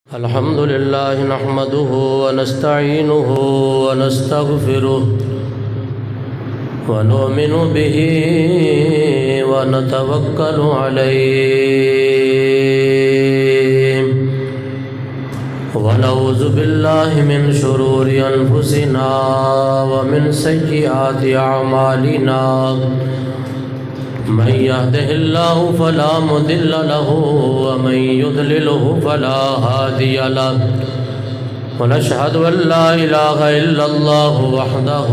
الحمد لله نحمده ونستعينه ونستغفره ونؤمن به ونتوكل عليه ونعوذ بالله من شرور أنفسنا ومن سيئات أعمالنا من يهده الله فلا مضل له ومن يضلله فلا هادي له ونشهد أن لا إله إلا الله وحده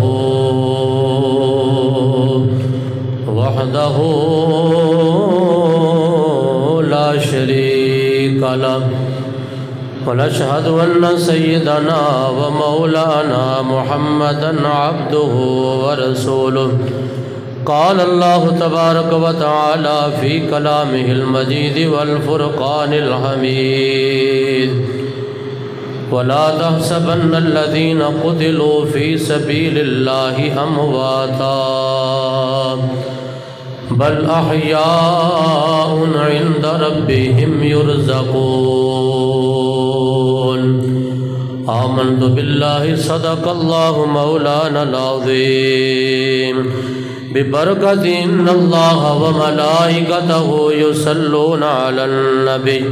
لا شريك له ونشهد أن سيدنا ومولانا محمدا عبده ورسوله قال الله تبارك وتعالى في كلامه المجيد والفرقان الحميد ولا تحسبن الذين قتلوا في سبيل الله أمواتا بل أحياء عند ربهم يرزقون آمنت بالله صدق الله مولانا العظيم ببركة إن الله وملائكته يصلون على النبي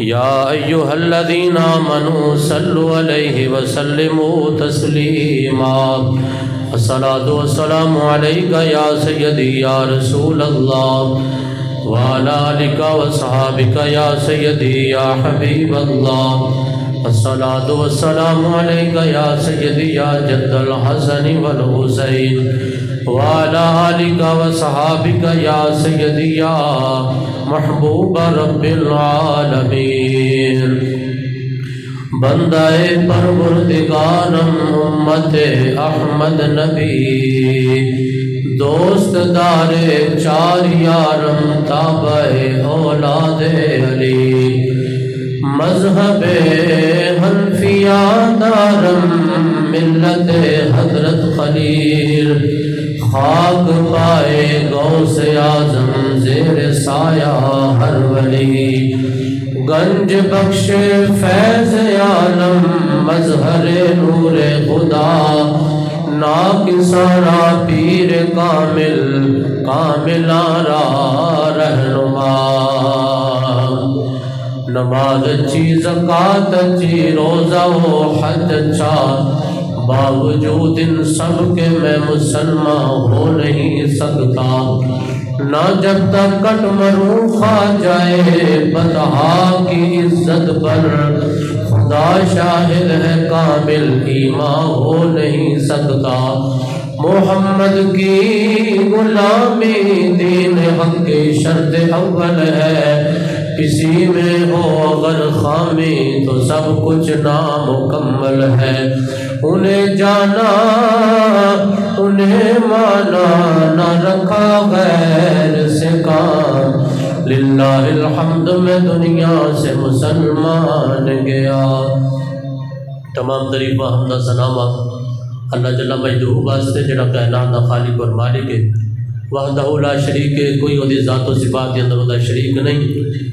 يا أيها الذين آمنوا صلوا عليه وسلموا تسليما الصلاة والسلام عليك يا سيدي يا رسول الله وعلى آلك وصحابك يا سيدي يا حبيب الله الصلاة والسلام عليك يا سيدي يا جد الحسن والحسين وعلى آلك وصحابك يا سيدي يا محبوب رب العالمين بندہ پروردگارم امت احمد نبی دوست دار چار یارم تابع اولاد علی مذہب حنفیہ دارم ملت حضرت خلیل خاک پائے غوث اعظم زیر سایہ ہر ولی گنج بخش فیض عالم مظہر نور خدا ناکسارا پیر کامل کاملارا رہنما نماز اچھی زکاة اچھی روزہ و حج اچھا باوجود ان سب کے میں مسلمان ہو نہیں سکتا نہ جب تک کٹ مروں کھا جائے بطحا کی عزت پر خدا شاہد ہے کامل ایمان ہو نہیں سکتا محمد کی غلامی دین حق کی شرط اول ہے کسی میں ہو اگر خامی تو سب کچھ نامکمل ہے انہیں جانا انہیں مانا نہ رکھا غیر سے کام للہ الحمد میں دنیا سے مسلمان گیا تمام تعریفاں حمد ثناء اللہ جل مجدہ واسطے جڑا کائنات دا خالق اور مالک ہے وحدہ لا شریک ہے کوئی وہ ذات و صفات کے اندر وہ شریک نہیں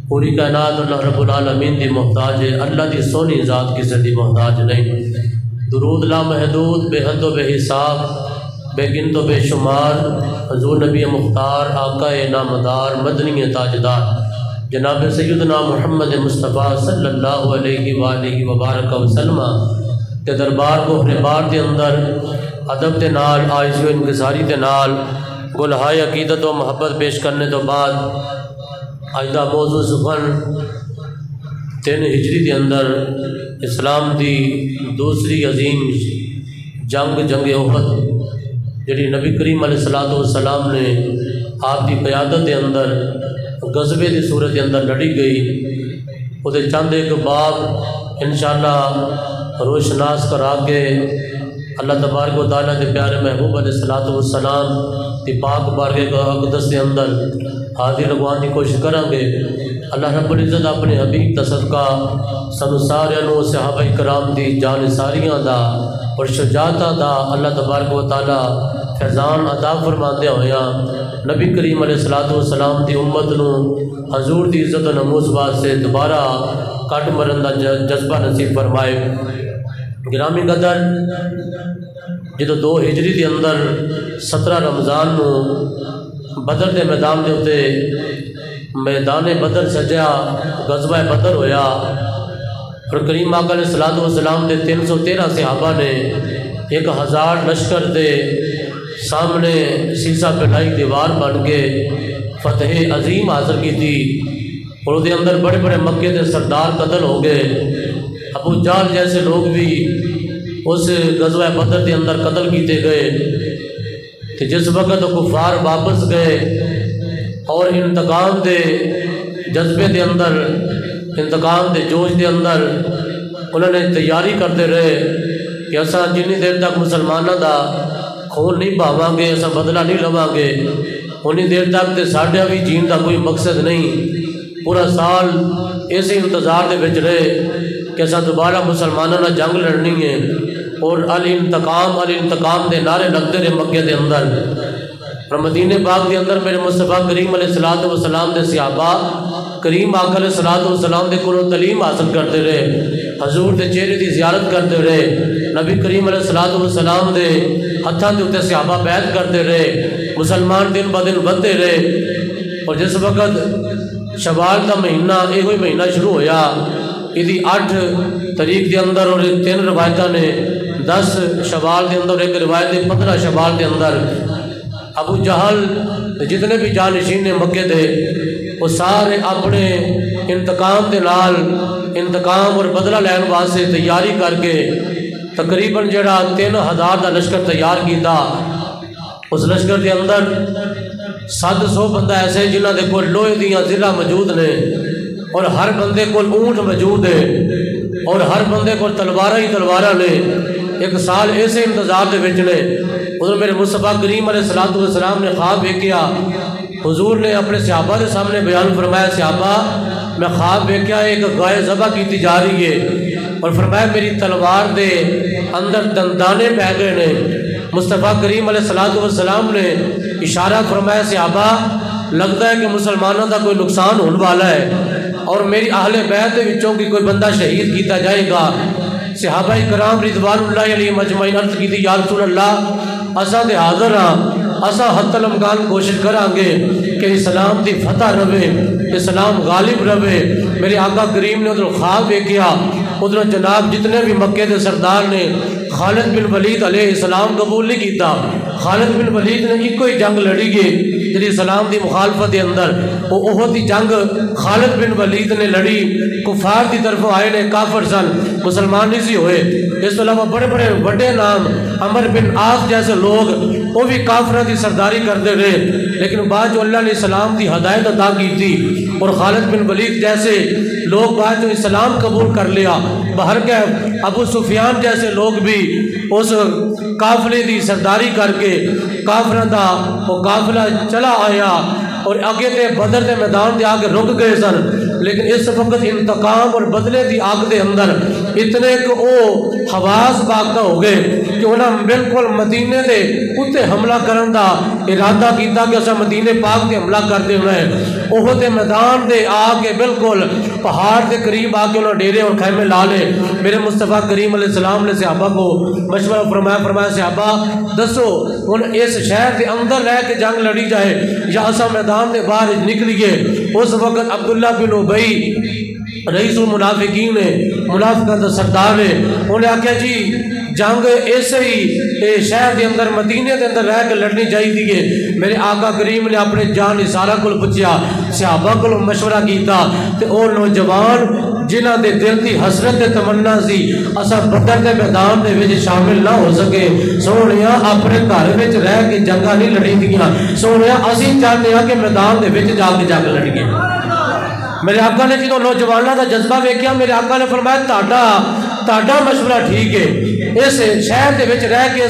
پوری کائنات اللہ رب العالمین دی محتاج ہے اللہ دی سونی ذات کسی دی محتاج نہیں درود لا محدود بے حد و بے حساب بے گنت و بے شمار حضور نبی مختار آقا نامدار مدنی تاجدار جناب سیدنا محمد مصطفیٰ صلی اللہ علیہ وآلہ وبارک وسلم کے دربار کو بار دے اندر ادب دے نال عاجزی و انکساری دے نال گلہائے عقیدت و محبت پیش کرنے تو بعد آئندہ موضوع سخن 3 ہجری کے اندر اسلام دی دوسری عظیم جنگ احد جڑی نبی کریم علیہ السلام نے آپ کی قیادت کے اندر غزبے کی صورت کے اندر لڑی گئی وہ چند ایک باب انشاءاللہ روشناس کرا کے اللہ تبارک و تعالیٰ کے پیارے محبوب علیہ السلام کی پاک بارگاہ کا اقدس کے اندر حاضر لگوان کی کوشش کریں گے اللہ رب العزت اپنے حبیب دا صدقہ سانو سارے نو صحابہ کرام دی جان ساریاں دا اور شجاعتاں دا اللہ تبارک و تعالی فیضان عطا فرماندے ہویا نبی کریم علیہ الصلوۃ والسلام دی امت نو حضور دی عزت و نموز واسطے دوبارہ کٹ مرن دا جذبہ نصیب فرمائے۔ گرامی قدر جدو 2 ہجری دے اندر 17 رمضان نو بدر دے میدان دے اتے میدان بدر سجیا، غزوہ بدر ہویا، اور کریم آقا علیہ الصلوۃ والسلام دے 313 صحابہ نے 1000 لشکر دے سامنے سیسا پلائی دیوار بن کے فتح عظیم حاصل کی تھی، اور دے اندر بڑے بڑے مکے دے سردار قتل ہو گئے۔ ابو جہل جیسے لوگ بھی اس غزوہ بدر دے اندر قتل کیتے گئے۔ کہ جس وقت کفار واپس گئے اور انتقام دے جذبے دے اندر، انتقام دے جوش دے اندر انہوں نے تیاری کرتے رہے کہ اساں جنی دیر تک مسلمانوں دا خون نہیں بہاواں گے، اساں بدلہ نہیں لواں گے، انی دیر تک تے ساڈا بھی جین دا کوئی مقصد نہیں۔ پورا سال اسی انتظار دے وچ رہے کہ اساں دوبارہ مسلمانوں نال جنگ لڑنی ہے، اور الانتقام دے نعرے لگتے رہے مکے دے اندر۔ اور مدینہ پاک دے اندر میرے مصطفیٰ کریم علیہ الصلوۃ والسلام دے صحابہ کریم آقا علیہ الصلوۃ والسلام دے کولوں تعلیم حاصل کرتے رہے، حضور دے چہرے دی زیارت کرتے رہے، نبی کریم علیہ الصلوۃ والسلام دے ہتھاں دے اوتے صحابہ بیعت کرتے رہے، مسلمان دن بہ دن بڑھتے رہے۔ اور جس وقت شوال دا مہینہ یہ مہینہ شروع ہویا، یہ 8 تاریخ دے اندر اور 3 روایتاں نے 10 شوال دے اندر، ایک روایت 15 شوال دے اندر ابو جہل جتنے بھی جانشین نے مکے دے وہ سارے اپنے انتقام دے نال انتقام اور بدلہ لین واسطے تیاری کر کے تقریباً جڑا 3000 دا لشکر تیار کیتا۔ اس لشکر دے اندر 700 بندہ ایسے جنہاں دے کول لوہے دیاں زرہ موجود نے، اور ہر بندے کول اونٹ موجود ہے، اور ہر بندے کول تلواراں ہی تلواراں نے۔ ایک سال ایسے انتظار دے وچ نے، ادھر میرے مصطفیٰ کریم علیہ الصلوۃ والسلام نے خواب ویکھیا، حضور نے اپنے صحابہ کے سامنے بیان فرمایا، صحابہ میں خواب ویکھیا ایک گائے ذبح کیتی جا رہی ہے، اور فرمایا میری تلوار دے اندر دندانے پہ گئے نے۔ مصطفیٰ کریم علیہ الصلوۃ والسلام نے اشارہ فرمایا، صحابہ لگتا ہے کہ مسلمانوں کا کوئی نقصان ہونے والا ہے، اور میری اہل بیت کے وچوں کی کوئی بندہ شہید کیتا جائے گا۔ صحابہ کرام رضوان اللہ علیہم اجمعین عرض کی تھی، یا رسول اللہ اساں تے حاضر ہاں، اساں حتی الامکان کوشش کریں گے کہ اسلام دی فتح رہے، اسلام غالب رہے۔ میرے آقا کریم نے ادھر خواب ویکھیا، ادھر جناب جتنے بھی مکے دے سردار نے خالد بن ولید علیہ السلام قبول نہیں کیتا۔ خالد بن ولید نے ایک ہی جنگ لڑی گئی جی اسلام دی مخالفت دے اندر، وہ احد دی جنگ خالد بن ولید نے لڑی، کفار دی طرف آئے نے، کافر سن، مسلمان نہیں سی ہوئے۔ اس تو علاوہ بڑے بڑے بڑے نام عمر بن عاص جیسے لوگ وہ بھی کافروں دی سرداری کرتے رہے، لیکن بعد جو اللہ نے اسلام دی ہدایت عطا کی تھی، اور خالد بن ولید جیسے لوگ بعد جو اسلام قبول کر لیا، باہر کے ابو سفیان جیسے لوگ بھی اس قافلے دی سرداری کر کے کافروں دا وہ قافلہ چلا آیا، اور آگے تے بدر دے میدان دے آگے رک گئے سن۔ لیکن اس وقت انتقام اور بدلے دی آگ دے اندر اتنے کہ وہ حواس باقی ہو گئے کہ انہوں بالکل مدینے دے اتے حملہ کرن دا ارادہ کیتا کہ اسا مدینے پاک دے حملہ کر دے ہوئے، احد دے میدان دے آگے بالکل پہاڑ دے قریب آگے انہوں ڈیرے اور خیمے لا لے۔ میرے مصطفیٰ کریم علیہ السلام نے صحابہ کو مشورہ فرمایا صحابہ دسو ان اس شہر دے اندر رہ کے جنگ لڑی جائے یا اسا میدان دے باہر نکلیے۔ اس وقت عبداللہ بن ابی رئیس المنافقین نے، منافقہ دا سردار ہے، انہوں نے آکھیا جی جنگ ایسے ہی شہر دے اندر مدینے دے اندر رہ کے لڑنی چاہیے۔ میرے آقا کریم نے اپنے جان نثارہ کو پوچھیا، صحابہ کو مشورہ کیتا، تے او نوجوان جنہاں دے دل دی حسرت تے تمنا سی اسا بدر دے میدان دے وچ شامل نہ ہو سکے، سونیا اپنے گھر وچ رہ کے جنگاں نہیں لڑی دیاں، سونیا اسی چاہتے ہیں کہ میدان دے وچ جا کے جنگ لڑیے۔ میرے آقا نے جدوں نوجوانوں دا جذبہ ویکھیا، میرے آقا نے فرمایا تہاڈا مشورہ ٹھیک ہے، اس شہر دے وچ رہ کے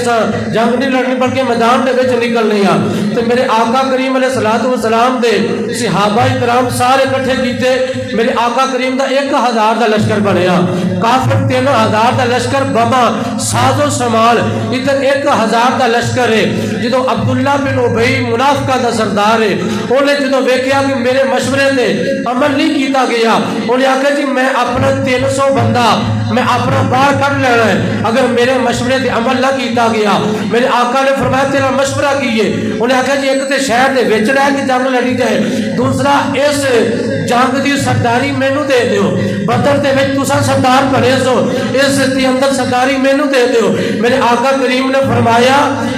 جنگ نہیں لڑنی بلکہ میدان دے وچ نکلنی آ تے میرے آقا کریم علیہ الصلوۃ والسلام دے صحابہ کرام سارے اکٹھے کیتے میرے آقا کریم دا 1000 دا لشکر بنیا کافر 3000 دا لشکر بما ساز و سامان ادھر 1000 دا لشکر ہے جدو عبداللہ بن ابی منافقہ دا سردار ہے انہیں جدو ویکھیا کہ میرے مشورے تے عمل نہیں کیتا گیا انہیں آکھا جی میں اپنا 300 بندہ میں اپنا باہر کر لینا ہے اگر میرے مشورے تے عمل نہ کیتا گیا میرے آقا نے فرمایا تیرا مشورہ کیے انہیں آکھا جی ایک تے شہر دے وچ رہ کے جنگ لڑی جائے دوسرا اس جنگ دی سرداری مینوں دے دیو بدر دے وچ تساں سردار بنے سو اس دی اندر سرداری مینوں دے دیو میرے آقا کریم نے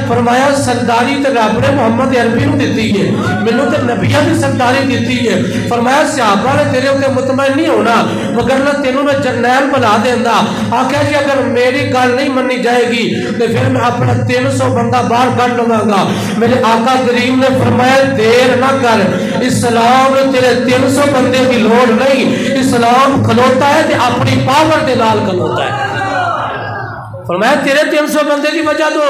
فرمایا سرداری تے رب نے محمد عربی نوں دتی ہے مینوں تے نبیاں دی سرداری دتی ہے فرمایا صحابہ نے تیرے اوتے مطمئن نہیں ہونا وگرنہ تینوں میں جرنیل بنا دیندا آکھیا جی اگر میری گل نہیں منی جائے گی تے پھر میں اپنا 300 بندہ باہر کر لواں گا میرے آقا کریم نے فرمایا دیر نہ کر اسلام تیرے 300 بندے کی لوڑ نہیں اسلام کھلوتا ہے تے اپنی پاور دے نال کھلوتا ہے فرمایا تیرے 300 بندے دی وجہ تو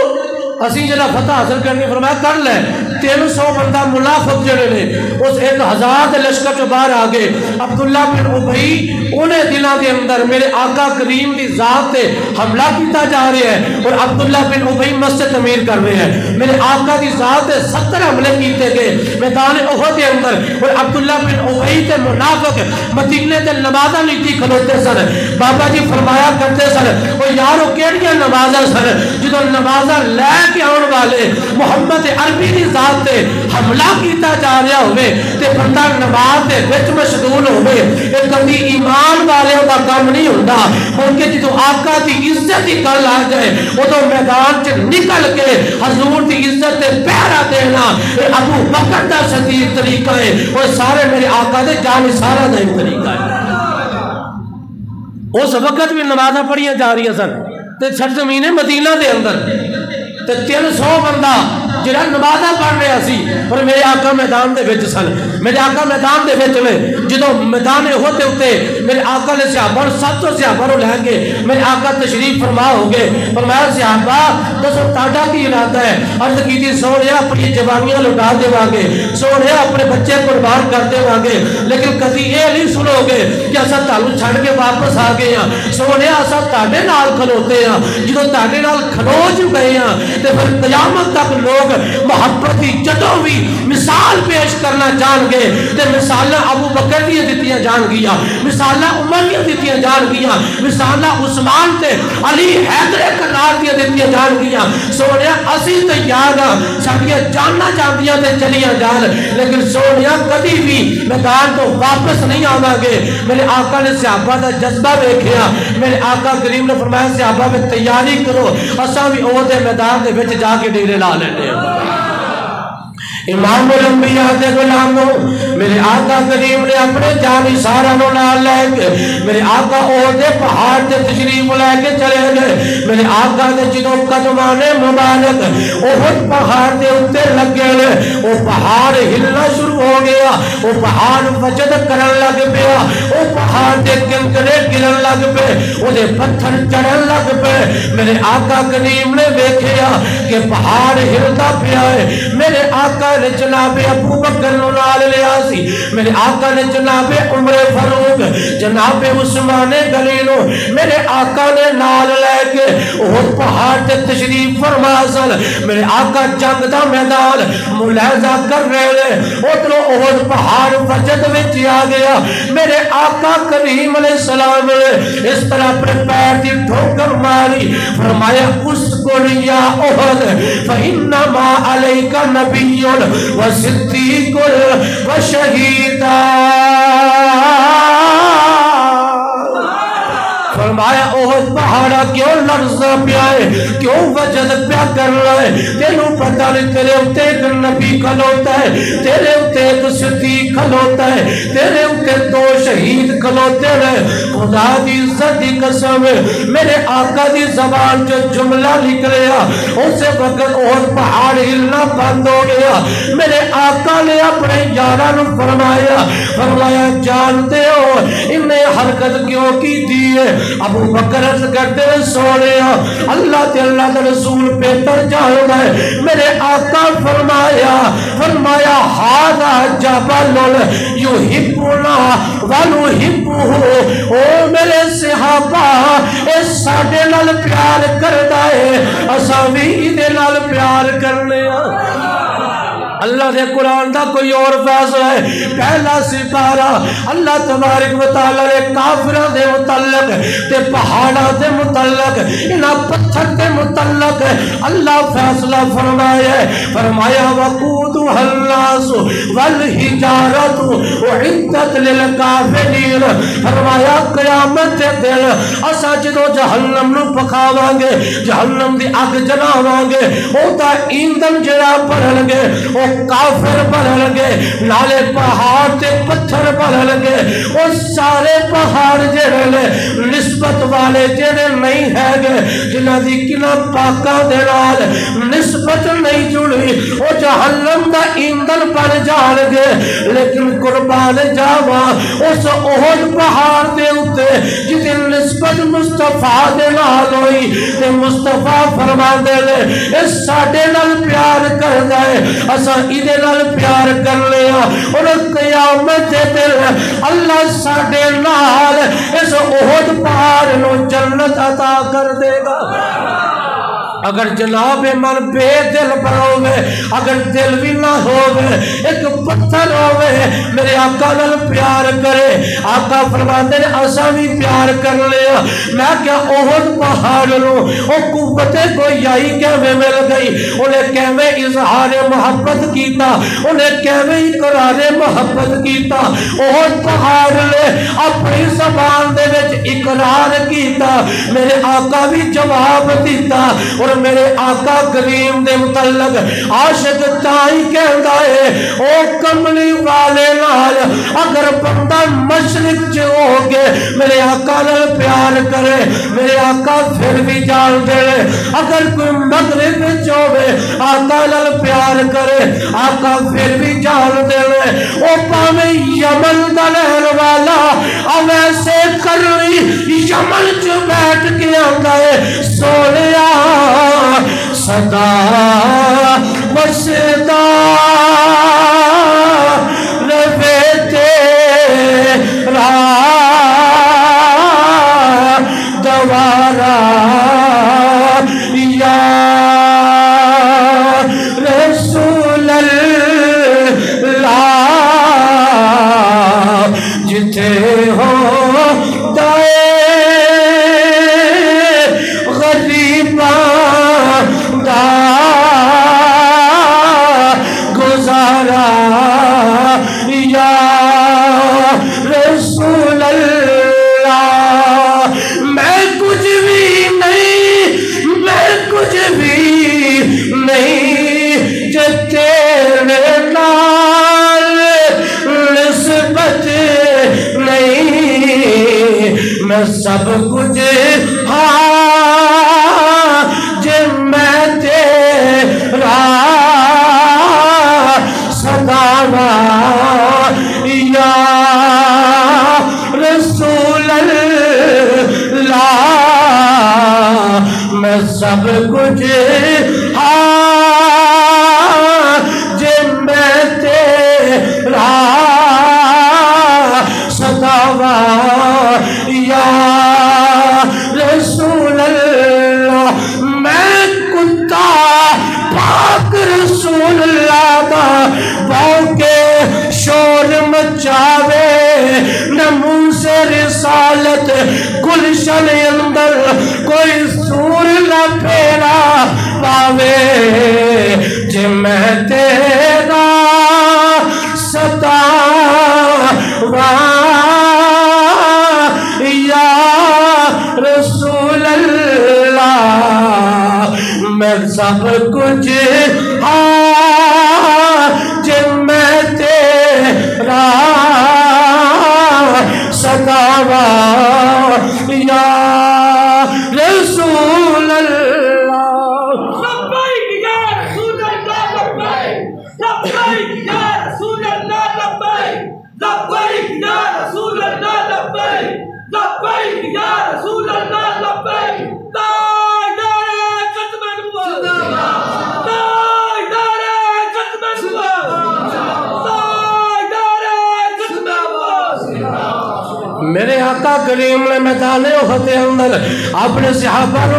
اسی جڑا فتح حاصل کرنی فرمایا کر لے 300 بندہ منافق جڑے نے اس 1000 لشکر جو باہر آگے عبداللہ بن ابی انہیں دنوں کے اندر میرے آقا کریم دی ذات تے حملہ کیتا جا رہا ہے اور عبداللہ بن ابی مسجد تعمیر کر رہے ہیں میرے آقا دی ذات تے 70 حملے کیتے گئے میدان احد کے اندر اور عبداللہ بن ابی تے منافق مدینے تے نمازاں لیتی کھلوتے سن بابا جی فرمایا کرتے سن او یارو کیڑیاں نمازاں سن جدوں نمازاں لے کے آن والے محمد عربی دی ذات تے حملہ کیتا جا رہا ہوئے تے بندہ نماز دے وچ مشغول ہوئے اے کبھی ایمان والے دا کام نہیں ہوندا بلکہ جدوں آقا دی عزت دی گل آ جائے اودوں میدان چ نکل کے حضور دی عزت تے پہرا دینا اے ابو بکر دا صدیق طریقہ ہے اور سارے میرے آقا دے جانثاراں دا طریقہ ہے اس وقت بھی نمازاں پڑھیاں جا رہی سن تے سرزمین مدینہ دے اندر تے 300 بندہ جڑا نمازاں پڑھ رہا سی اور میرے آقا میدان دے وچ سن میرے آقا میدان دے وچ نے جدوں میدان ہوتے ہوتے میرے آقا نے صحابہ اور 700 صحابہ نوں لے کے میرے آقا تشریف فرما ہو گئے فرمایا صحابہ دسو تہاڈا کی ارادہ ہے عرض کیتی سونیا اپنی جوانیاں لٹا دیواں گے سونیا اپنے بچے قربان کر دیواں گے لیکن کبھی اے نہیں سنو گے کہ اساں تانوں چھڈ کے واپس آ گئے ہاں سونیا اساں تہاڈے نال کھلوتے ہاں جدوں تہاڈے نال کھلو جو گئے ہاں تے پھر قیامت تک لوگ محبت کی جدوں بھی مثال پیش کرنا جان گے تے مثال ابو بکر دی دتیاں جان گیا مثال عمر دی دتیاں جان گیا مثال عثمان تے علی حیدر کرار دی دتیاں جان گیا سونیا اسی تیار ہاں ساڈیاں جاناں جاندیاں تے چلیاں جان لیکن سونیا کبھی بھی میدان تو واپس نہیں آواں گے میرے آقا نے صحابہ دا جذبہ ویکھیا میرے آقا کریم نے فرمایا صحابہ میں تیاری کرو اساں بھی او دے میدان دے وچ جا کے ڈیرے لا لینے امام الانبیاء دے غلاموں میرے آقا کریم نے اپنے جانثاراں نوں نال لے کے میرے آقا احد دے پہاڑ تے تشریف لے کے چلے گئے میرے آقا دے جدوں قدمان مبارک احد پہاڑ دے اوتے لگے او پہاڑ ہلنا شروع ہو گیا او پہاڑ وجد کرن لگ پیا او پہاڑ دے کنکرے گرن لگ پے او دے پتھر چڑھن لگ پے میرے آقا کریم نے ویکھیا کہ پہاڑ ہلدا پیا ہے میرے آقا نے جناب ابو بکر نوں نال لیا سی میرے آقا نے جناب عمر فاروق جناب عثمان غنی نوں میرے آقا نے نال لے کے وہ پہاڑ تے تشریف فرما سن میرے آقا جنگ دا میدان ملاحظہ کر رہے ادھروں احد پہاڑ وجد وچ آ گیا میرے آقا کریم علیہ السلام نے اس طرح اپنے پیر دی ٹھوکر ماری فرمایا اسکن یا احد فانما علیک نبی وصدیق وشہیدا فرمایا احد پہاڑا کیوں لرزا پیا ہے کیوں وجد پیا کر رہا ہے تینوں پتہ نہیں تیرے اتے ایک نبی کھلوتا ہے تیرے اتے ایک صدیق کھلوتا ہے تیرے اتے 2 شہید کھلوتے ہیں خدا دی عزت دی قسم میرے آقا دی زبان جو جملہ نکلیا اسے وقت احد پہاڑ ہلنا بند ہو گیا میرے آقا نے اپنے یاراں نوں فرمایا جانتے ہو انہیں حرکت کیوں کی دیئے؟ ابو بکر عرض کرتے ہیں سونے اللہ تے اللہ تے رسول بہتر جانتا ہے۔ میرے آقا فرمایا ہاذا جبل یحبنا ونحبہ، او میرے صحابہ اے ساڈے نال پیار کردا ہے، اساں وی ایدے نال پیار کرنے ہاں۔ اللہ دے قرآن دا کوئی اور فیصلہ ہے۔ پہلا سپارہ اللہ تبارک و تعالی نے کافران دے متعلق تے پہاڑاں دے متعلق انہاں پتھر دے متعلق اللہ فیصلہ فرمایا وقودها الناس والحجارۃ اعدت للکافرین، فرمایا قیامت دے دن اساں جدوں جہنم نو پکھاواں گے، جہنم دی اگ جلاواں گے، او دا ایندھن جڑا بنن گے او کافر بنن گے، نالے پہاڑ تے پتھر بنن گے، او سارے پہاڑ جڑے نے نسبت والے جڑے نہیں ہے گے، جنہاں دی کنا پاکاں دے نال نسبت نہیں جڑی، او جہنم دا ایندھن بن جان گے۔ لیکن قربان جاواں اس احد پہاڑ دے اوتے جدی نسبت مصطفیٰ دے نال ہوئی تے مصطفیٰ فرماندے نے اے ساڈے نال پیار کردا ہے، اساں ایدے نال پیار کرنے اور قیامت دے دن اللہ ساڈے نال اس احد پہاڑ نو جنت عطا کر دے گا۔ اگر جناب من بے دل پر ہوئے، اگر دل بھی نہ ہوئے، ایک پتھر ہوئے، میرے آقا نال پیار کرے، آقا فرماتے ہیں اساں بھی پیار کر لیا۔ میں کیا احد پہاڑ لوں، او قوت گویائی کیویں مل گئی، انہیں کیویں اظہار محبت کیتا، انہیں کیویں اقرار محبت کیتا۔ احد پہاڑ نے اپنی زبان دے وچ اقرار کیتا، میرے آقا بھی جواب دیتا، اور میرے آقا کریم دے متعلق عاشق تائی کہندا ہے او کملی والے نال اگر بندہ مشرق چ ہو کے میرے آقا نال پیار کرے، میرے آقا پھر بھی جان دے، اگر کوئی مغرب وچ ہوے آقا نال پیار کرے، آقا پھر بھی جان دے، او پاویں یمن دا رہن والا ویسے کرنی یمن چ بیٹھ کے آندا ہے سونیا صدا وسدا روے تیرا دوارا یا رسول اللہ، جتے ہو دائے گزارا یا رسول اللہ، میں کچھ بھی نہیں جو تیرے نال نسبت نہیں، میں سب کچھ میں تیرا صداوا یا رسول اللہ، میں سب کچھ میں تیرا صداوا یا رسول اللہ، میں کتا پاک رسول اللہ دا باؤ کے شور مچاوے، نمون سے رسالت گلشن اندر کوئی سور نہ پھیرا پاوے، جے میں تیرا ستاوا یا رسول اللہ، میں سب کچھ جن میں تیرا صداوا یا رسول اللہ۔ لبیک یا رسول اللہ لبیک، لبیک یا رسول اللہ لبیک، لبیک یا رسول اللہ لبیک۔ لبیک یا رسول اللہ لبیک تاجدار ختم نبوت تاجدار ختم نبوت تاجدار ختم نبوت۔ میرے آقا کریم نے میدان احد کے اندر اپنے صحابہ نے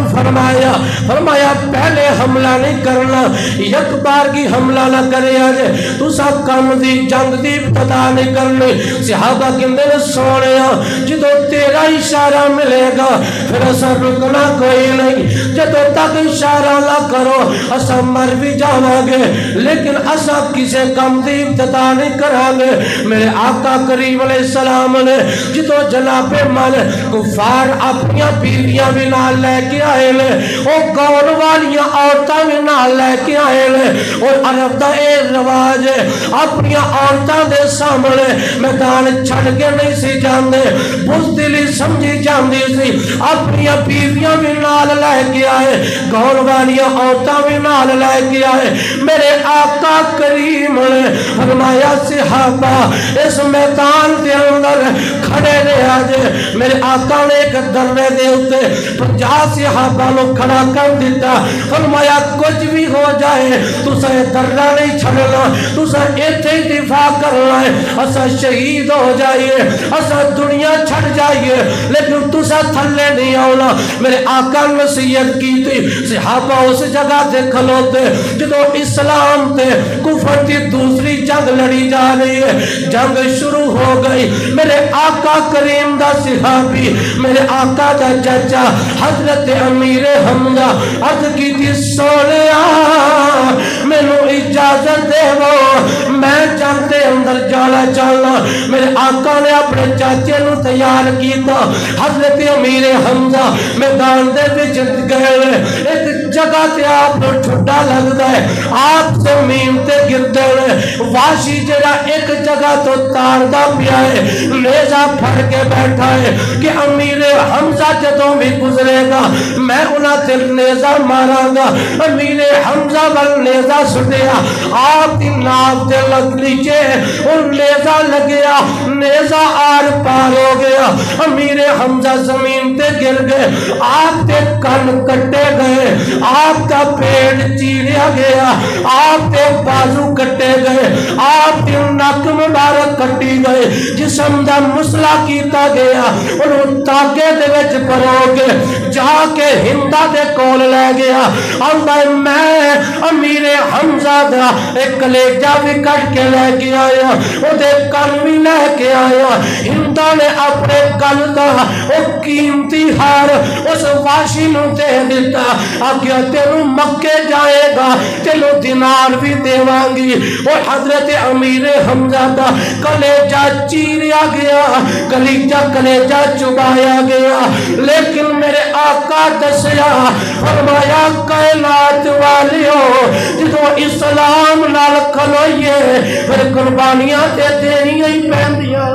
فرمایا پہلے حملہ نہیں کرنا، یک بار کی حملہ نہ کرے آجے تو سب کام دی جنگ دی ابتدا نہیں کرنی۔ صحابہ کہندے نے سونیا جدو تیرا اشارہ ملے گا پھر اسا رکنا کوئی نہیں، جدو تک اشارہ نہ کرو اسا مر بھی جاواں گے لیکن اسا کسے کام دی ابتدا نہیں کریں گے۔ میرے آقا کریم علیہ السلام نے جدو جناب مال کفار اپنی بیویاں بھی نال لے کے آئے لے اور گون والیاں عورتاں بھی نال لے کے آئے لے، اور عرب دا اے رواج ہے اپنی عورتاں دے سامنے میدان چھڑ کے نہیں سی جاندے، بزدلی سمجھی جاندی سی، اپنی بیویاں بھی نال لے کے آئے، گون والیاں عورتاں بھی نال لے کے آئے۔ میرے آقا کریم نے فرمایا صحابہ اس میدان دے اندر کھڑے رہے آجے۔ میرے آقا نے ایک درے دے ہوتے 50 صحابہ لو کھڑا کر دیتا، فرمایا کچھ بھی ہو جائے تو سا درہ نہیں چھڑنا، تو سا ایتھے دفاع کرنا ہے، اسا شہید ہو جائیے، اسا دنیا چھڑ جائیے لیکن تو سا تھلے نہیں آونا۔ میرے آقا نصیحت کی تھی، صحابہ اس جگہ دے کھلوتے جدو اسلام تے کفر کی دوسری جنگ لڑی جا رہی ہے، جنگ شروع ہو گئی۔ میرے آقا کریم دا صحابی میرے آقا دا چچا حضرت امیر حمزہ عرض کی تھی سونیا میں نو اجازت دے وہ میں جانتے اندر جانا چاہنا۔ میرے آقا نے اپنے چاچے نو تیار کیتا، حضرت امیر حمزہ میدان دے وچ گئے، ایک جگہ تے آپ نو چھٹا لگدا ہے، آپ زمین تے گردے نے، واشی جڑا ایک جگہ تو تاردا پیا ہے، نیزہ پھڑ کے بیٹھا ہے کہ امیر حمزہ جدوں بھی گزرے گا میں انہاں تے نیزہ ماراں گا۔ امیر حمزہ بل نیزہ سٹیا، آپ دی ناف تے لگ لیجے اور نیزہ لگیا، نیزہ آر پار ہو گیا، امیر حمزہ زمین تے گر گئے، آپ تے کن کٹے گئے، آپ کا پیڑ چیریا گیا، آپ تے بازو کٹے گئے، آپ تے نک مبارک کٹی گئے، جسم دا مسئلہ کیتا گیا، انہوں تاکے دے وچ پرو کے جا کے ہندہ دے کول لے گیا، اور میں امیر حمزہ دا ایک کلیجہ بھی کٹ کے لے کے آیا، وہ دے کل بھی لے کے آیا۔ ہندہ نے اپنے کل دا وہ قیمتی ہار اس واشی نو دے دیتا، آگیا تینو مکے جائے گا تینو دینار بھی دیوانگی۔ اور حضرت امیر حمزہ دا کلیجہ چیریا گیا، کلیجہ چبایا گیا، لیکن میرے آقا دسیا فرمایا کائنات والیو جدو اسلام نال کھلوئیے پھر قربانیاں تے دینیاں ہی پہندیاں۔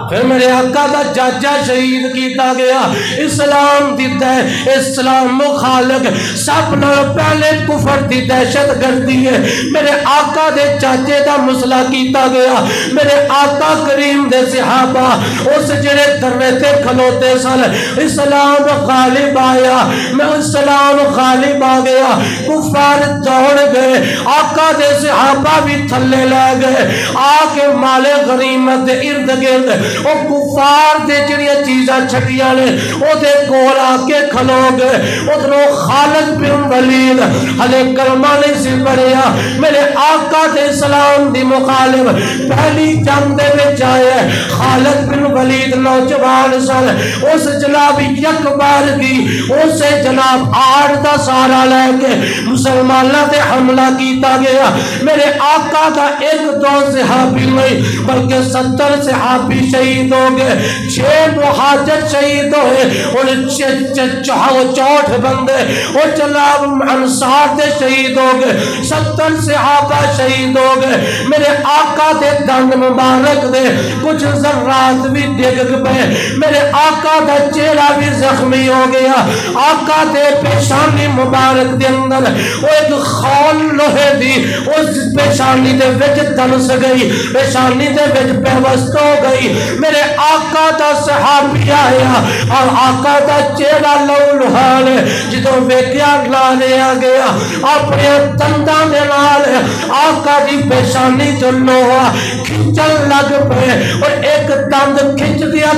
پھر میرے آقا دا چاچا شہید کیتا گیا، اسلام دیتا ہے، اسلام مخالق سب نہ پہلے کفر دی دہشت گردی ہے۔ میرے آقا دے چاچے دا مسئلہ کیتا گیا، میرے آقا کریم دے صحابہ اس جڑے درے تے کھلوتے سن، اسلام غالب آیا، میں اسلام غالب آ گیا، کفار دوڑ گئے، آقا دے صحابہ بھی تھلے لے گئے، آکے مال غنیمت دے ارد گرد وہ کفار دے جڑیاں چیزاں چھٹیاں نے وہ دے کول آکے کھلو گئے۔ ادھروں خالد بن ولید ہلے کلمہ نہیں سی پڑھیا، میرے آقا دے اسلام دی مخالف پہلی جنگ دے وچ آئے، خالد بن ولید نوجوان سن، اس جناب یک بار کی اسے جناب آڑ دا سارا لے کے مسلمانہ دے حملہ کیتا گیا۔ میرے آقا دا ایک دو صحابی نہیں بلکہ 70 صحابی شہید ہو گئے، 6 مہاجر شہید ہوئے، اور 64 بندے اور جناب انصار دے شہید ہو گئے، 70 صحابہ شہید ہو گئے۔ میرے آقا دے دند مبارک دے کچھ ذرات بھی ڈگ پے، میرے آقا دا چہرہ بھی زخمی ہو گیا، آقا دے پیشانی مبارک دے اندر وہ ایک خون لوہے دی اس پیشانی دے وچ دنس گئی، پیشانی دے وچ پیوست ہو گئی، میرے آقا دا صحابی آیا اور آقا دا چہرہ لو لحال جدوں ویکھیا لا لیا گیا اپنے دنداں دے نال آقا دی پیشانی تو لوہا کھچن لگ پے اور ایک دند کھچ دیا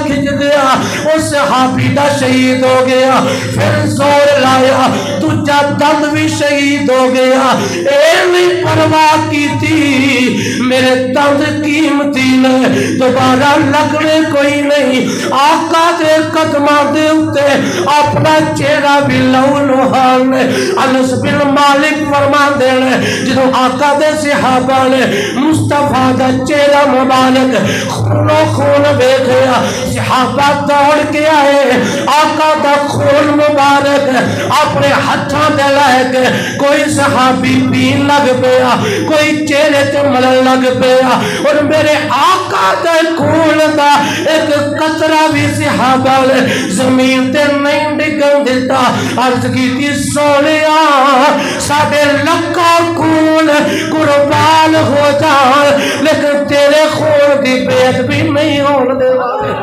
اس صحابی دا شہید ہو گیا پھر زور لایا دوجا دند بھی شہید ہو گیا نہیں پرواہ کی تھی میرے دند قیمتی نے دوبارہ لگنے کوئی نہیں آقا دے قدمہ دے اتے اپنا چہرہ بھی لو لوحان نے انس بن مالک فرما دینے جدوں آقا دے صحابہ نے مصطفیٰ دا چہرہ مبارک خون و خون بے گیا صحابہ دوڑ کے آئے آقا دا خون مبارک اپنے ہتھاں دے لائے گئے کوئی صحابی پین لگ پیا کوئی چہرے تے ملن لگ پیا اور میرے آقا دے خون دا ایک قطرہ بھی صحابہ نے زمین تے نہیں ڈگن دیتا عرض کی تھی سونیا ساڑھے لکھا خون قربان ہو جائے لیکن تیرے خون دی بیعت بھی نہیں ہونے دے والے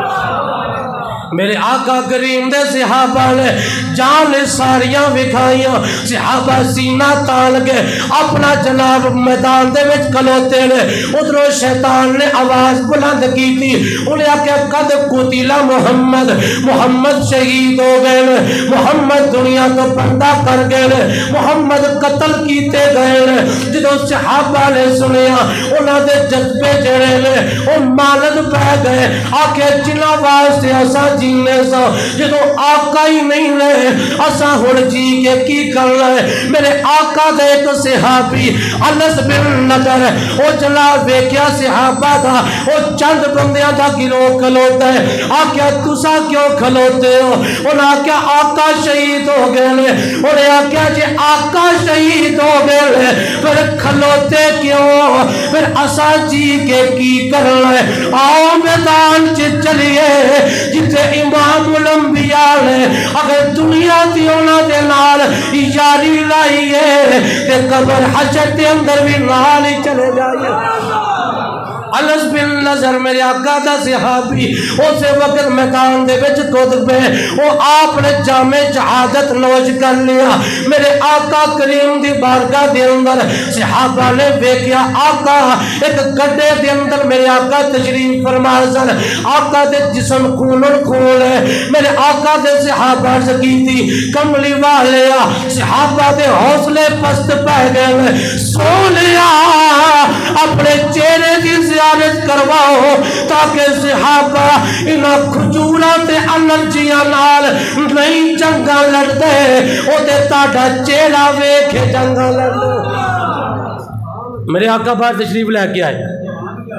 میرے آقا کریم دے صحابہ نے جان ساریاں وکھائیاں صحابہ سینہ تان کے اپنا جناب میدان دے وچ کھلوتے نے ادھروں شیطان نے آواز بلند کی تھی انہیں آکے قد قتل محمد شہید ہو گئے محمد دنیا تو پردہ کر گئے محمد قتل کیتے گئے جدوں صحابہ نے سنیا انہاں دے جذبے جڑے نے وہ مالد پہ گئے آکے جنہ واسطے ایسا جینے سا جدو آقا ہی نہیں رہے اسا ہون جی کے کی کر رہے میرے آقا دے تو صحابی انس بن نظر او جناب ویکیا صحابہ دا او چند بندیاں دا گروہ کھلوتا ہے آکیا تسا کیوں کھلوتے ہو انہاں آکیا آقا شہید ہو گئے انہیں آکیا جی آقا شہید ہو گئے پھر کھلوتے کیوں پھر اسا جی کے کی کر رہے آؤ میدان چلیے جتے امام الانبیاء نے اگر دنیا دی اونا دے نال یاری لائی ہے تے قبر حشر دے اندر بھی نال ہی چلے جائیے انس بن نظر میرے آقا دا صحابی اسے وقت میدان دے وچ کود پہ وہ آپ نے جامع شہادت نوش کر لیا میرے آقا کریم دی بارگاہ دے اندر صحابہ نے دیکھیا آقا ایک گڈے دے اندر میرے آقا تشریف فرما سن آقا دے جسم خون خون ہے میرے آقا دے صحابہ سکی تھی کملی والیا صحابہ دے حوصلے پست پہ گئے سو لیا اپنے چہرے کی زیارت کرواؤ تاکہ صحابہ انہاں کھجورات انرجیاں نال نہیں جنگا لڑتے او دے تاڑا چہرہ ویکھے جنگا لڑتے میرے آقا باہر تشریف لے کے آئے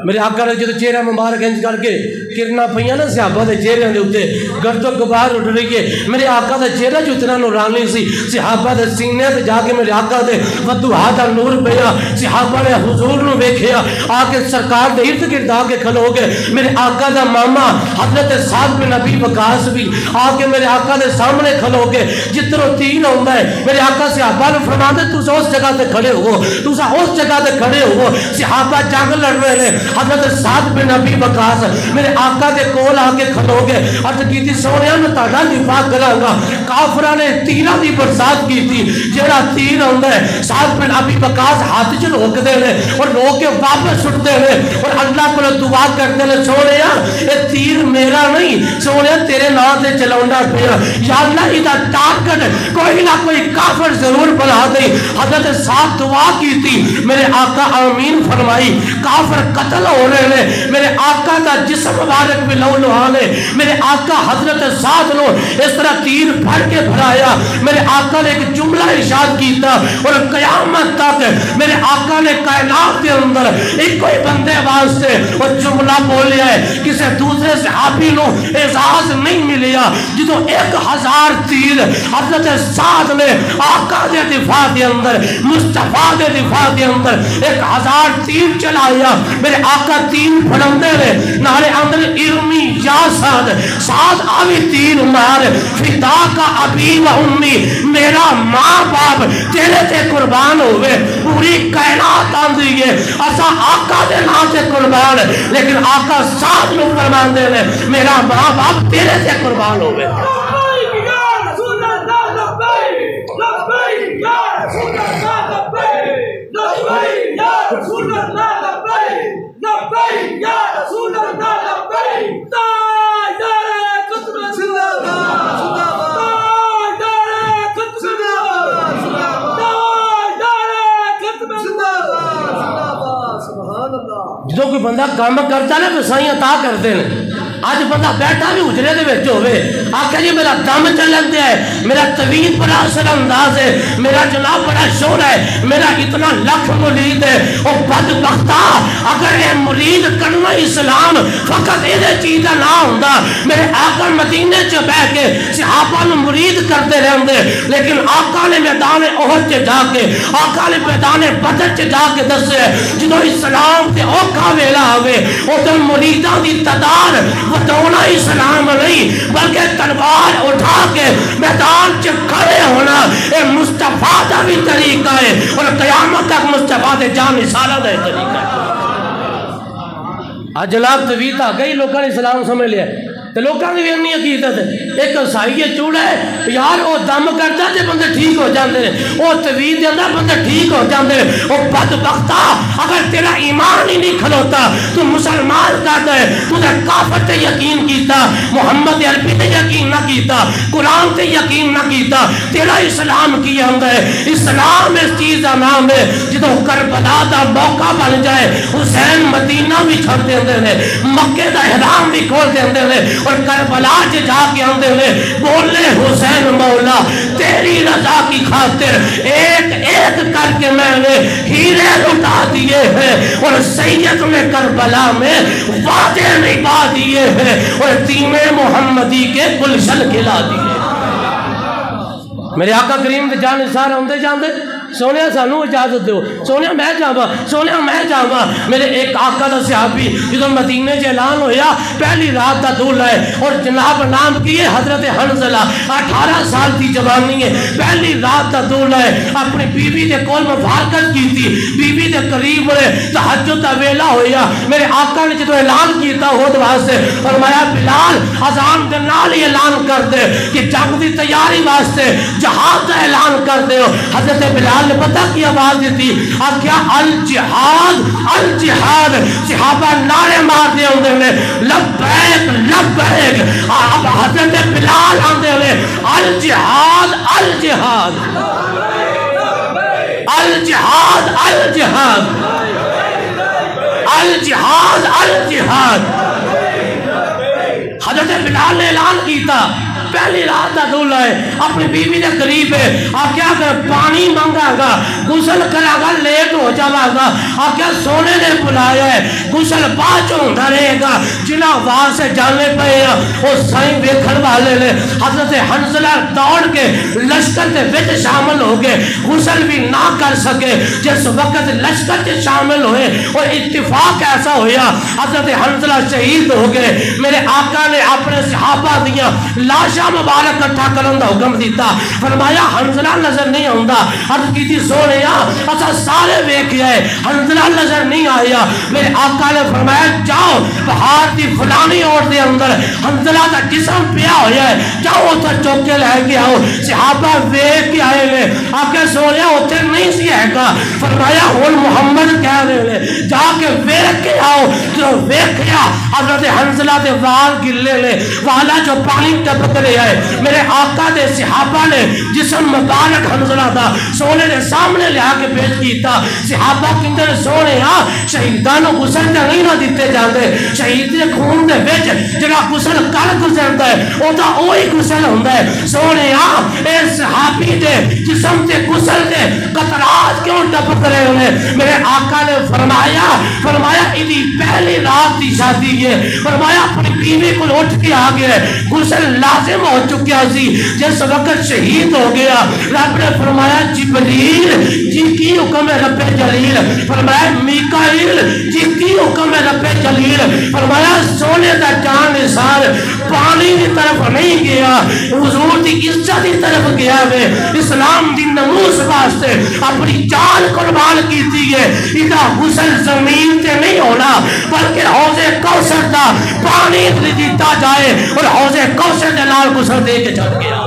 میرے آقا نے جو چہرہ مبارک انج کر کے کرنا پہیاں نا صحابہ دے چہرے دے ہوتے گرد و گبار اٹھ رہی ہے میرے آقا دا چہرہ جو اتنا نورانی سی صحابہ دے سینے تے جا کے میرے آقا دے ودوہا دا نور پیا صحابہ نے حضور نو ویکھیا آکے سرکار دے ارد گرد آکے کھلو گئے میرے آقا دا ماما حضرت سعد بن ابی وقاص بھی آکے میرے آقا دے سامنے کھلو گئے جتنوں تین ہوندہ ہے میرے آقا صحابہ نے فرما دے تُسا اس جگہ تے کھڑے ہو تُسا اس جگہ تے کھڑے ہو صحابہ جنگ لڑ رہے ہیں حضرت سعد بن ابی وقاص میرے آقا دے کول آکے کھلو گے عرض کی تھی سونیاں میں تاڑا دفاع کروں گا کافرہ نے تیرہ دی برسات کی تھی جیڑا تیر ہوندہ ہے سعد بن ابی وقاص ہاتھ چ روک دے لے اور روک کے واپس چھٹ دے لے اور اللہ کو دعا کرتے لے سونیاں اے تیر میرا نہیں سونیاں تیرے نام دے چلاؤنڈا پیا یا اللہ ادھا ٹارگٹ کوئی نہ کوئی کافر ضرور بنا دے حضرت سعد دعا کی تھی میرے آقا آمین فرمائی کافر قتل ہو رہے ہیں میرے آقا دا جسم مبارک بھی لو لوہانے میرے آقا حضرت سعد نو اس طرح تیر پھڑ کے بھرایا میرے آقا نے ایک جملہ ارشاد کیتا اور قیامت تک میرے آقا نے کائنات کے اندر ایک کوئی بندے واسطے اور جملہ بولیا ہے کسی دوسرے صحابی نو اعزاز نہیں ملیا جدو 1000 تیر حضرت سعد نے آقا دے دفاع دے اندر مصطفیٰ دے دفاع دے اندر 1000 تیر چلایا میرے آقا تین پھڑاندے نے نالے اندر ارمی یا سعد سعد آوی تین مار فدا کا ابی و امی میرا ماں باپ تیرے تے قربان ہوئے پوری کائنات آندی ہے اسا آقا دے نام سے قربان لیکن آقا سعد نو فرمان دے نے میرا ماں باپ تیرے سے قربان ہوئے جو کوئی بندہ کام کرتا ہے تو سائیں عطا کرتے ہیں آج بندہ بیٹھا بھی اجرے دے بیٹھے ہوئے آقا جی میرا دم چلن دیا ہے میرا طویل بڑا اثر انداز ہے میرا جناب بڑا شور ہے میرا اتنا لکھ مرید ہے اور بدبختہ اگر اے مرید کرنا اسلام فقط ایدے چیزہ نہ ہوندہ میرے آقا مدینے چ بہ کے صحابہ نے مرید کرتے رہندے لیکن آقا نے میدان احد چ جا کے آقا نے میدان بدر چ جا کے دسے جنہوں اسلام تے اوکھا ویلا ہوئے اور تم مریدان دی تعداد بتونا اسلام نہیں بلکہ تلوار اٹھا کے میدان چ کھڑے ہونا اے مصطفیٰ دا بھی طریقہ ہے اور قیامت تک مصطفیٰ دے جان نثارہ دا طریقہ ہے آج جناب تویت آ گئی لوگوں نے اسلام سمجھ لیا تو لوگوں نے بھی انہی عقیدت ہے ایک عیسائی چوڑا ہے یار وہ دم کرتا ہے بندے ٹھیک ہو جاندے ہیں وہ تویت دیتا بندے ٹھیک ہو جاندے ہیں وہ بدبختہ اگر تیرا ایمان ہی نہیں کھلوتا تو مسلمان کہتا ہے تو نے کافر تے یقین کیتا محمد عربی تے یقین نہ کیتا قرآن تے یقین نہ کیتا تیرا اسلام کی ہوندا ہے اسلام اس چیز کا نام ہے جدوں کربلا دا موقع بن جائے حسین مدینہ بھی چھڑ دیندے نے مکے دا احرام بھی کھول دیندے نے اور کربلا سے جا کے آندے ہوئے بولے حسین مولا تیری رضا کی خاطر ایک ایک کر کے میں نے ہیرے لٹا دیے ہیں اور سید میں کربلا میں وعدے نبھا دیے ہیں اور دین محمدی کے گلشن کھلا دیے میرے آقا کریم دے جان نثار ہوندے جاندے سونے سانو اجازت دو سونے میں جاوا میرے ایک آقا دا صحابی جدو مدینے سے اعلان ہویا پہلی رات دا دولہ ہے اور جناب نام کیے حضرت حنزلہ 18 سال کی جوانی ہے پہلی رات دا دولہ ہے اپنی بیوی دے کول مبارکت کی تھی بیوی دے قریب ہوئے تہجد دا ویلا ہویا میرے آقا نے جدو اعلان کیتا ہو واسطے فرمایا بلال اذان دے نال ہی اعلان کر دے کہ جنگ دی تیاری واسطے جہاد کا اعلان کر دے حضرت بلال نے پتہ کی آواز دیتی اب کیا الجہاد الجہاد صحابہ نعرے مار دے ہوندے نے لبیک لبیک اب حضرت بلال آندے ہوئے الجہاد الجہاد الجہاد الجہاد الجہاد الجہاد حضرت بلال نے اعلان کیتا پہلی رات دا دولہ ہے اپنی بیوی دے قریب ہے آپ کیا کر پانی مانگا گا غسل کرا گا لیٹ ہو جاوا گا آپ کیا سونے نے بلایا ہے غسل باچ ہوندہ رہے گا جنہ آواز سے جانے پہ وہ سائیں ویکھن والے نے حضرت حنزلہ دوڑ کے لشکر کے وچ شامل ہو گئے غسل بھی نہ کر سکے جس وقت لشکر کے شامل ہوئے اور اتفاق ایسا ہویا حضرت حنزلہ شہید ہو گئے میرے آقا نے اپنے صحابہ دیا لاشا مبارک کٹھا کرن دا حکم دیتا فرمایا حنزلہ نظر نہیں آندا عرض کی تھی سونیا اچھا سارے ویکھ آئے حنزلہ نظر نہیں آیا میرے آقا نے فرمایا جاؤ پہاڑ دی فلانی اور دے اندر حنزلہ دا جسم پیا ہویا ہے جاؤ اتھا چوک کے لے کے آؤ صحابہ ویکھ کے آئے لے آقا سونیا اتھے نہیں سی ہے گا فرمایا ہون محمد کہہ رہے لے جا کے ویکھ کے آؤ جو ویکھ گیا حضرت حنزلہ دے وال گلے لے والا جو پانی ٹپک رہے آئے میرے آقا دے صحابہ نے جسم مبارک حنزلہ دا سونے دے سامنے لے آکے پیش کیتا صحابہ کندر سونے شہیدانو غسل تے نہیں نہ دیتے جاندے شہید دے خون دے وچ جڑا غسل کر گزردا ہے او دا اوہی غسل ہوندا ہے سونے اے صحابی دے جسم تے غسل دے قطرات کیوں ٹپک رہے ہوئے میرے آقا نے فرمایا ادھی پہلی رات دی شادی ہے فرمایا اپنی بیوی کو اٹھ کے آ گیا غسل لازم ہو چکیا سی جس وقت شہید ہو گیا رب نے فرمایا جبریل جی کی حکم ہے رب جلیل فرمایا میکائیل جی کی حکم ہے رب جلیل فرمایا سونے دا جان نثار پانی کی طرف نہیں گیا حضور دی عزت کی طرف گیا ہے اسلام دی نموس واسطے اپنی جان قربان کیتی ہے ادھا غسل زمین تے نہیں ہونا بلکہ حوض کوثر دا پانی دیتا جائے اور حوض کوثر دے نال غسل دے کے چل گیا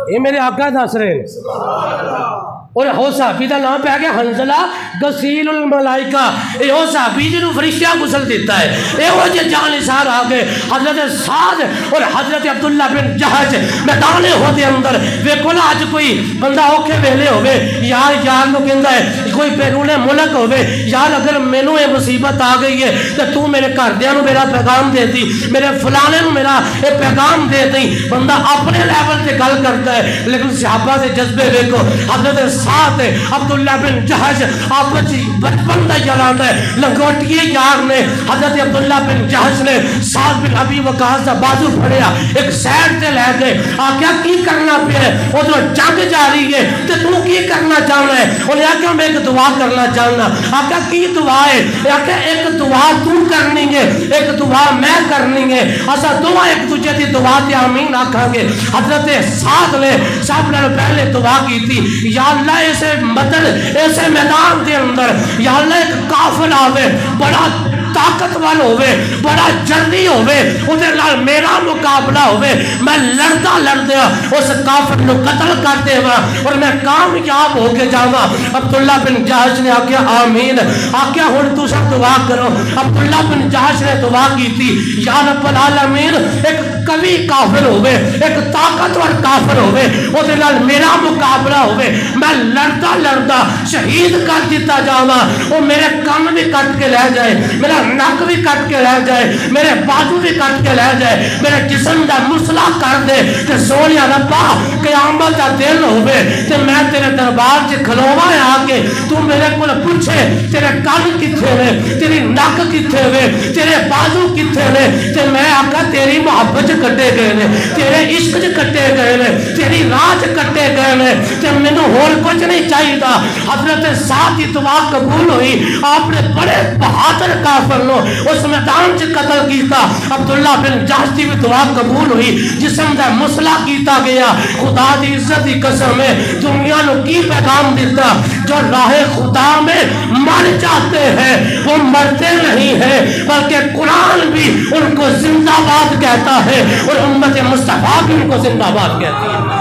یہ میرے آقا دس رہے ہیں اور ہو صحابی دا نام پہ گیا حنزلہ غسیل الملائکہ یہ ہو صحابی جنہوں فرشتہ غسل دیتا ہے یہ ہو جے جان نثار آگے حضرت سعد اور حضرت عبداللہ بن جہش میدان احد اندر ویکھو نا اج کوئی بندہ اوکھے ویلے ہوئے یار نو کہندا ہے کوئی بیرون ملک ہوئے یار اگر مینوں یہ مصیبت آ گئی ہے تو تو میرے گھردیاں نو میرا پیغام دے دی میرے فلانے نو میرا یہ پیغام دے دی بندہ اپنے لیول تے گل کرتا ہے لیکن صحابہ دے جذبے ویکھو حضرت ساتھ عبداللہ بن جہش آپ بچپن دا یاد ہے لنگوٹیے یار نے حضرت عبداللہ بن جہش نے سعد بن ابی وقاص دا بازو پھڑیا ایک سائڈ تے لے گئے آکھیا کی کرنا پہ ہے ادھر جنگ جاری ہے تے تو کی کرنا چاہنا ہے انہیں آکھیا میں ایک دعا کرنا چاہنا آکھیا کی دعا ہے آکھیا ایک دعا تو کرنی ہے ایک دعا میں کرنی ہے اسا دعا ایک دوجے دی دعا تے آمین آکھاں گے حضرت سعد نے سب نے پہلے دعا کی تھی یا اللہ ایسے مدد ایسے میدان دے اندر یا اللہ ایک کافر آوے بڑا طاقتور ہوئے بڑا جلدی ہوئے ادھر لال میرا مقابلہ ہوئے میں لڑتا لڑتا اس کافر نو قتل کرتے ہوا اور میں کامیاب ہو کے جانا عبداللہ بن جہش نے آکیا آمین آکیا ہون تو سب دعا کرو عبداللہ بن جہش نے دعا کی تھی یا رب العالمین ایک قوی کافر ہوئے ایک طاقتور کافر ہوئے ادھر لال میرا مقابلہ ہوئے میں لڑتا لڑتا شہید کر دیتا جانا وہ میرے کان بھی کٹ کے لے جائے میرا نک بھی کٹ کے لے جائے میرے بازو بھی کٹ کے لے جائے میرے جسم دا مسئلہ کر دے تے سونیا ربا قیامت دا دن ہوئے تے میں تیرے دربار سے کھلووا ہے آکے تو میرے کو پوچھے تیرے کان کتھے ہوئے تیری نک کتھے ہوئے تیرے بازو کتھے ہوئے تے میں آکا تیری محبت کٹے گئے نے تیرے عشق کٹے گئے نے تیری راج کٹے گئے نے تے میں نے اور کچھ نہیں چاہیے تھا حضرت ساتھ دعا قبول ہوئی آپ نے بڑے بہادر کافر لو اس میدان سے قتل کیتا عبداللہ بن جہش کی بھی دعا قبول ہوئی جسم دا مسئلہ کیتا گیا خدا دی عزت دی قسم ہے دنیا نو کی پیغام دیتا جو راہ خدا میں مر جاتے ہیں وہ مرتے نہیں ہیں بلکہ قرآن بھی ان کو زندہ باد کہتا ہے اور امت مصطفیٰ بھی ان کو زندہ باد کہتی ہے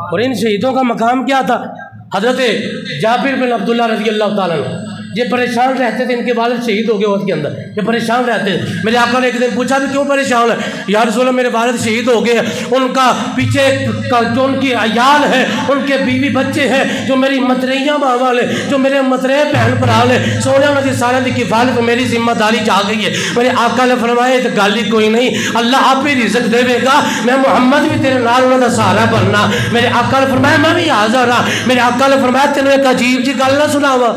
اور ان شہیدوں کا مقام کیا تھا حضرت جابر بن عبداللہ رضی اللہ تعالیٰ عنہ یہ پریشان رہتے تھے ان کے والد شہید ہو گئے عہد کے اندر یہ پریشان رہتے تھے میرے آقا نے ایک دن پوچھا بھی کیوں پریشان ہے یا رسول اللہ میرے والد شہید ہو گئے ان کا پیچھے جو ان کی عیال ہے ان کے بیوی بچے ہیں جو میری متریاں ماں والے جو میرے مترے بہن بھرا لے سونے انہوں نے سارے کی کفالت میری ذمہ داری جا گئی ہے میرے آقا نے فرمایا تو گل ہی کوئی نہیں اللہ آپ ہی رزق دے گا میں محمد بھی تیرے نال انہوں کا سہارا بننا میرے آقا نے فرمایا میں بھی حاضر ہاں میرے آقا نے فرمایا تینوں ایک عجیب جی گل نہ سناوا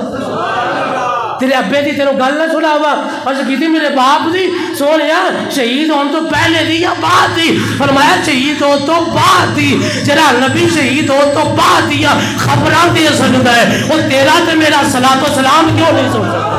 تیرے ابے دی تینوں گل نہ سناوا عرض کیتی میرے باپ دی سونیا شہید ہون تو پہلے دی یا بعد دی فرمایا شہید ہو تو بعد دی جرا نبی شہید ہو تو بعد دی خبراں دے سکتا ہے وہ تیرا تے میرا صلاۃ و سلام کیوں نہیں سن سکتا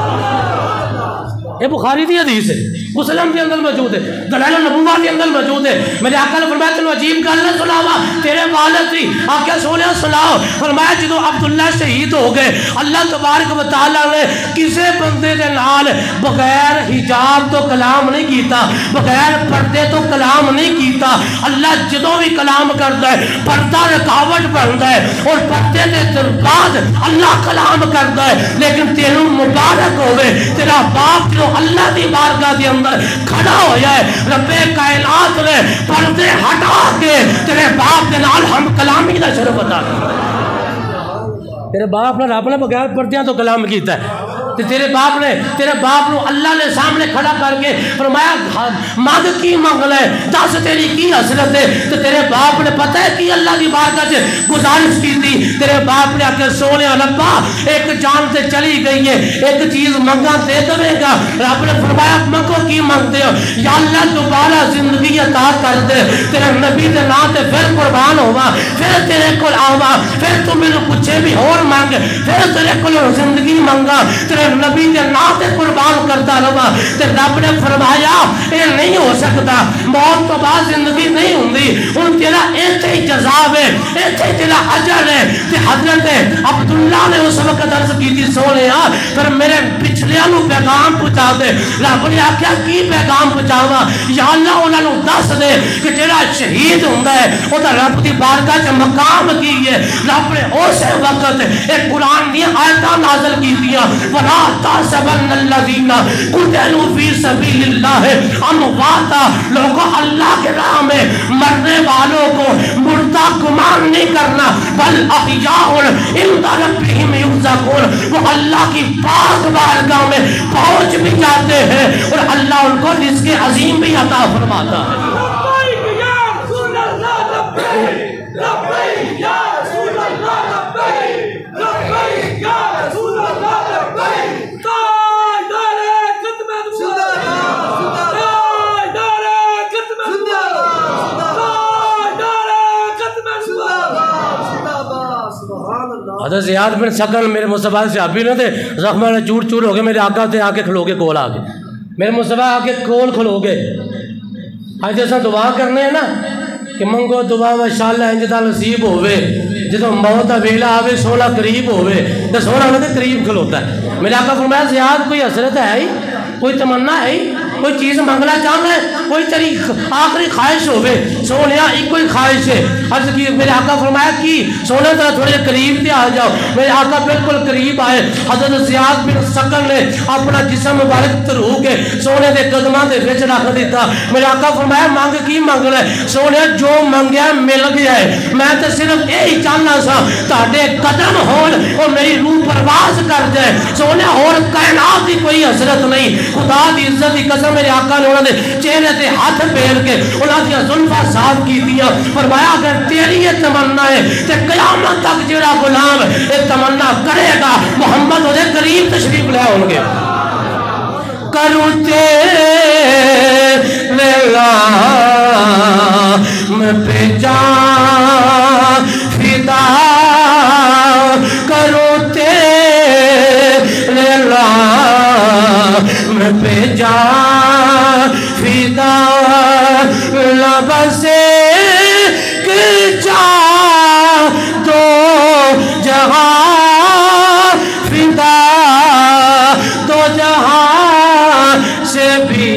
یہ بخاری دی حدیث ہے مسلم کے اندر موجود ہے دلائل النبوہ کے اندر موجود ہے میرے آقا نے فرمایا تینوں عجیب گل نہ سناوا تیرے والد تھی آقا سونیا سناؤ فرمایا جدوں عبداللہ شہید ہو گئے اللہ تبارک و تعالیٰ نے کسے بندے دے نال بغیر حجاب تو کلام نہیں کیتا بغیر پردے تو کلام نہیں کیتا اللہ جدوں بھی کلام کرتا ہے پردہ رکاوٹ بنتا ہے اور پردے دے بعد اللہ کلام کرتا ہے لیکن تینوں مبارک ہوئے تیرا باپ جو اللہ دی بارگاہ دے اندر کھڑا ہویا ہے رب کائنات نے پردے ہٹا کے تیرے باپ کے نال ہم کلامی دا شرف عطا کیا تیرے باپ نے رب نے بغیر پردیاں تو کلام کیتا ہے تیرے باپ نو اللہ نے سامنے کھڑا کر کے فرمایا مانگ کی منگ لے، دس تیری کی حسرت ہے، تو تیرے باپ نے پتہ ہے کی اللہ کی بارگاہ سے گزارش کی تھی، تیرے باپ نے آکے سونے ربا ایک جان سے چلی گئی ہے، ایک چیز منگا دے دے گا، رب نے فرمایا منگو کی منگتے ہو، یا اللہ دوبارہ زندگی عطا کر دے، تیرے نبی دے نام تے پھر قربان ہوا، پھر تیرے کول آوا، پھر تو میرے پوچھے بھی اور مانگ، پھر تیرے کول زندگی منگا، تیرے نبی دے نام تے قربان کرتا رہا، تے رب نے فرمایا اے نہیں ہو سکتا، موت تو بعد زندگی نہیں ہوندی، ان تیرا ایتھے ہی جزاب ہے، ایتھے تیرا اجر ہے، تے حضرت عبداللہ نے اس وقت عرض کی تھی سونے پھر میرے پچھلیاں نو پیغام پہنچا دے، رب نے آکھیا کی پیغام پہنچاوا، یا اللہ انہاں نو دس دے کہ جڑا شہید ہوندا ہے او دا رب دی بارگاہ چ مقام کی ہے، رب نے اس وقت ایک قرآن دی آیتاں نازل کی دیا، وَلَا تَحْسَبَنَّ الَّذِينَ قُتِلُوا فِي سَبِيلِ اللَّهِ امواتا، لوگوں اللہ کے راہ میں مرنے والوں کو مردہ گمان نہیں کرنا، بل احیاء عند ربہم یرزقون، وہ اللہ کی پاک بارگاہ میں پہنچ بھی جاتے ہیں اور اللہ ان کو رزق عظیم بھی عطا فرماتا ہے۔ حضرت زیاد بن سکن میرے مصطفیٰ صحابی نہ تھے، زخمہ نے چور چور ہو گئے، میرے آقا تھے آکے کھلو گے کول آگے، میرے مصطفیٰ آکے کول کھلو گے، آج جیسا دعا کرنے ہیں نا کہ منگو دعا ماشاءاللہ انجدہ نصیب ہوئے، جدو موت ویلا آوے سونا قریب ہوئے، تو سونا نہ قریب کھلوتا ہے۔ میرے آقا فرمایا زیاد کوئی حسرت ہے ہی، کوئی تمنا ہے ہی، کوئی چیز منگنا چاہنا ہے، کوئی تیری آخری خواہش ہوئے، سونیا ایک کوئی خواہش ہے، عرض کی میرے آقا فرمایا کی سونے طرح تھوڑے قریب تے آ جاؤ، میرے آقا بالکل قریب آئے، حضرت زیاد بن سکن نے اپنا جسم مبارک ترو کے سونے دے قدمہ دے وچ رکھ دیتا، میرے آقا فرمایا مانگ کی منگ لے، سونے جو منگیا مل گیا ہے، میں تو صرف یہی چاہنا سا تہاڈے قدم ہون اور میری روح پرواز کر جائے، سونے اور کائنات کی کوئی حسرت نہیں، خدا دی عزت دی قسم میرے آقا نے انہوں نے چہرے تے ہاتھ پھیر کے انہوں نے زلفاں صاف کی دیا، فرمایا اگر تیری یہ تمنا ہے تے قیامت تک جڑا غلام یہ تمنا کرے گا محمد ہونے قریب تشریف لے ہوں گے۔ کروں تیرے نام پہ جان فدا، کروں تیرے نام پہ جان فدا، لبس ایک جان دو جہاں فدا، دو جہاں سے بھی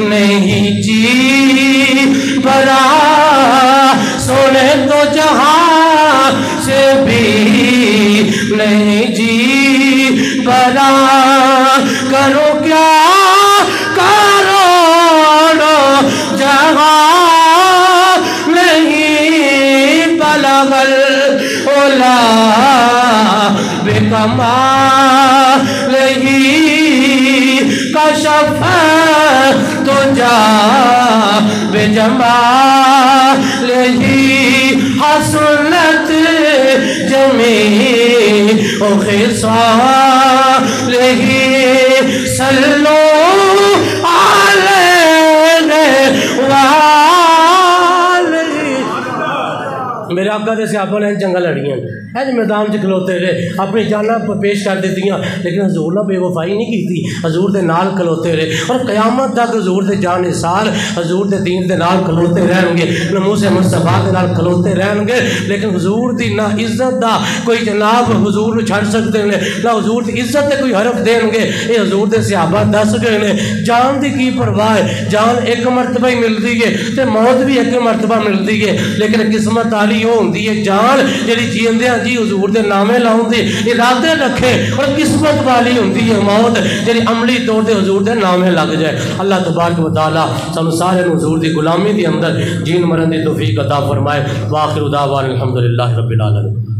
نہیں جی برا، سونے دو جہاں سے بھی نہیں جی برا، کرو کیا کروڑوں جہاں نہیں بلغ العلا بکمالہ، کشف تجا بجمالہ، حسنت جمیع خصالہ، صلو میرے آقا دے صحابہ نے جنگل لڑیاں ہے جو میدان چ کھلوتے رہے، اپنی جاناں پیش کر دیتیاں، لیکن حضور نے بے وفائی نہیں کی تھی، حضور دے نال کھلوتے رہے اور قیامت تک حضور دے جان نثار حضور دے دین دے نال کھلوتے رہن گے، نموس مصطفیٰ دے نال کھلوتے رہن گے، لیکن حضور دی نہ عزت دا کوئی جناب حضور نو چھڑ سکتے ہیں، نہ حضور دی عزت دے کوئی حرف دیں گے، یہ حضور دے صحابہ دس گئے نے، جان دی کی پرواہ ہے، جان ایک مرتبہ ہی ملتی ہے تے موت بھی ایک مرتبہ ملتی ہے، لیکن قسمت والی وہ ہوندی ہے جان جڑی جیندیاں جی حضور دے نامے لاؤں دے ارادے رکھے، اور قسمت والی ہوندی ہے موت جڑی عملی طور دے حضور دے نامے لگ جائے۔ اللہ تبارک و تعالی سب سارے حضور دی غلامی دی اندر جین مرن دی توفیق عطا فرمائے۔ وآخر دعوانا الحمدللہ رب العالمین۔